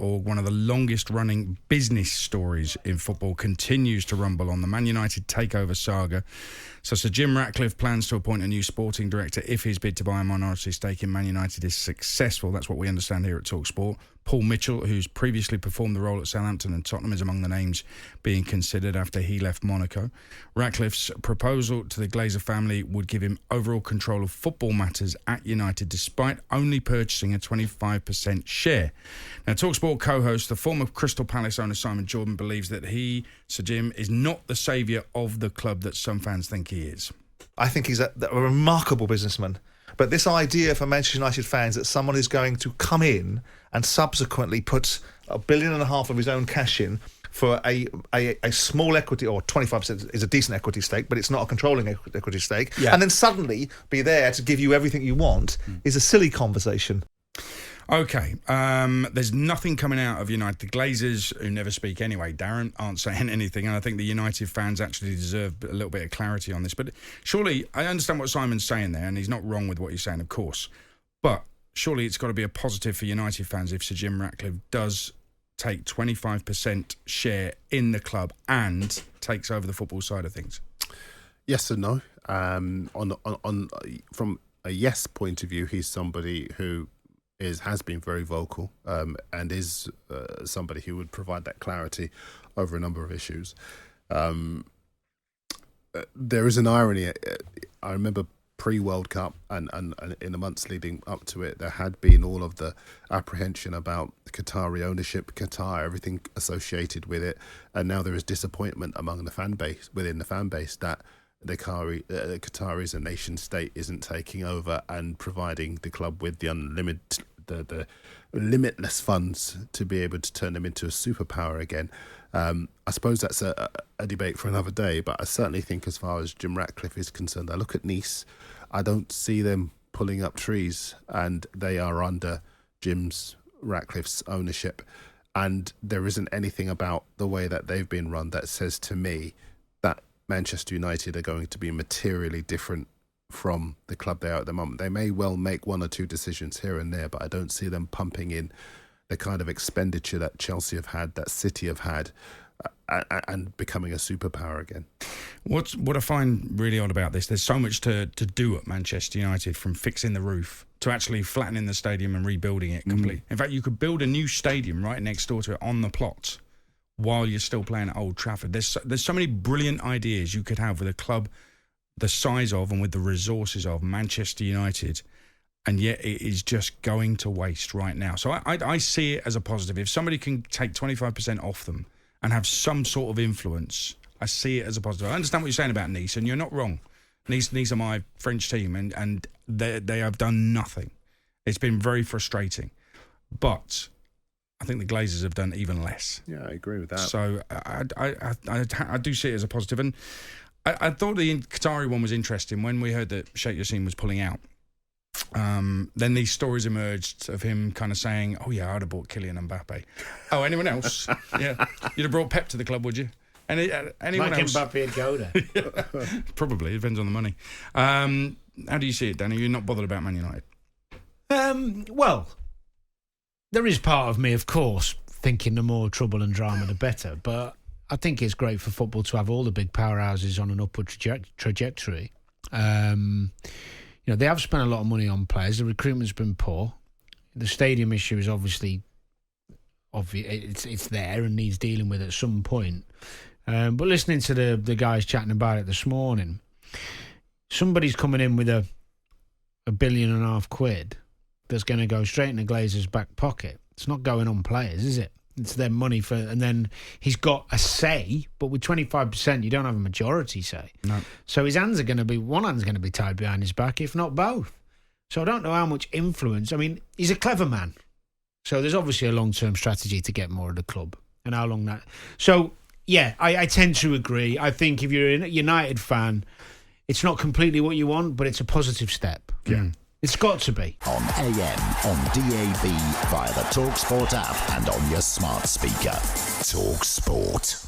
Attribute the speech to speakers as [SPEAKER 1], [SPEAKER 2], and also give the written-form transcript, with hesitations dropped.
[SPEAKER 1] talksport.org. One of the longest-running business stories in football continues to rumble on the Man United takeover saga. So Sir Jim Ratcliffe plans to appoint a new sporting director if his bid to buy a minority stake in Man United is successful. That's what we understand here at talkSPORT. Paul Mitchell, who's previously performed the role at Southampton and Tottenham, is among the names being considered after he left Monaco. Ratcliffe's proposal to the Glazer family would give him overall control of football matters at United, despite only purchasing a 25% share. Now, talkSPORT co-host, the former Crystal Palace owner Simon Jordan, believes that he, Sir Jim, is not the saviour of the club that some fans think he is.
[SPEAKER 2] I think he's a remarkable businessman. But this idea for Manchester United fans that someone is going to come in and subsequently put $1.5 billion of his own cash in for a small equity, or 25% is a decent equity stake, but it's not a controlling equity stake, and then suddenly be there to give you everything you want is a silly conversation.
[SPEAKER 1] OK, there's nothing coming out of United. The Glazers, who never speak anyway, Darren, aren't saying anything, and I think the United fans actually deserve a little bit of clarity on this. But surely, I understand what Simon's saying there, and he's not wrong with what he's saying, of course. But surely it's got to be a positive for United fans if Sir Jim Ratcliffe does take 25% share in the club and takes over the football side of things.
[SPEAKER 3] Yes and no. From a yes point of view, he's somebody who has been very vocal and is somebody who would provide that clarity over a number of issues. There is an irony. I remember pre-World Cup and in the months leading up to it, there had been all of the apprehension about Qatari ownership, Qatar, everything associated with it, and now there is disappointment among the fan base, within the fan base, that the Qatar is a nation state, isn't taking over and providing the club with the limitless funds to be able to turn them into a superpower again. I suppose that's a debate for another day, but I certainly think as far as Jim Ratcliffe is concerned, I look at Nice, I don't see them pulling up trees, and they are under Jim's Ratcliffe's ownership, and there isn't anything about the way that they've been run that says to me that Manchester United are going to be materially different from the club they are at the moment. They may well make one or two decisions here and there, but I don't see them pumping in the kind of expenditure that Chelsea have had, that City have had, and becoming a superpower again.
[SPEAKER 1] What I find really odd about this, there's so much to do at Manchester United, from fixing the roof to actually flattening the stadium and rebuilding it completely. In fact, you could build a new stadium right next door to it on the plot while you're still playing at Old Trafford. There's so many brilliant ideas you could have with a club the size of and with the resources of Manchester United, and yet it is just going to waste right now. So I see it as a positive. If somebody can take 25% off them and have some sort of influence, I see it as a positive. I understand what you're saying about Nice, and you're not wrong. Nice are my French team, and they have done nothing. It's been very frustrating. But I think the Glazers have done even less.
[SPEAKER 3] Yeah, I agree with that. So
[SPEAKER 1] I do see it as a positive. And I thought the Qatari one was interesting when we heard that Sheikh Yassin was pulling out. Then these stories emerged of him kind of saying, "Oh yeah, I'd have bought Kylian Mbappe." Oh, anyone else? Yeah, you'd have brought Pep to the club, would you? Anyone else?
[SPEAKER 4] Mbappe would go there.
[SPEAKER 1] Yeah, probably. It depends on the money. How do you see it, Danny? You're not bothered about Man United?
[SPEAKER 4] Well, there is part of me, of course, thinking the more trouble and drama, the better. But I think it's great for football to have all the big powerhouses on an upward trajectory. They have spent a lot of money on players. The recruitment's been poor. The stadium issue is obviously it's there and needs dealing with at some point. But listening to the guys chatting about it this morning, somebody's coming in with £1.5 billion that's going to go straight in the Glazers' back pocket. It's not going on players, is it? It's their money and then he's got a say, but with 25%, you don't have a majority say.
[SPEAKER 1] No.
[SPEAKER 4] So one hand's going to be tied behind his back, if not both. So I don't know how much influence. I mean, he's a clever man. So there's obviously a long-term strategy to get more of the club and how long that. So, yeah, I tend to agree. I think if you're a United fan, it's not completely what you want, but it's a positive step.
[SPEAKER 1] Yeah.
[SPEAKER 4] It's got to be.
[SPEAKER 5] On AM, on DAB, via the talkSPORT app and on your smart speaker. talkSPORT.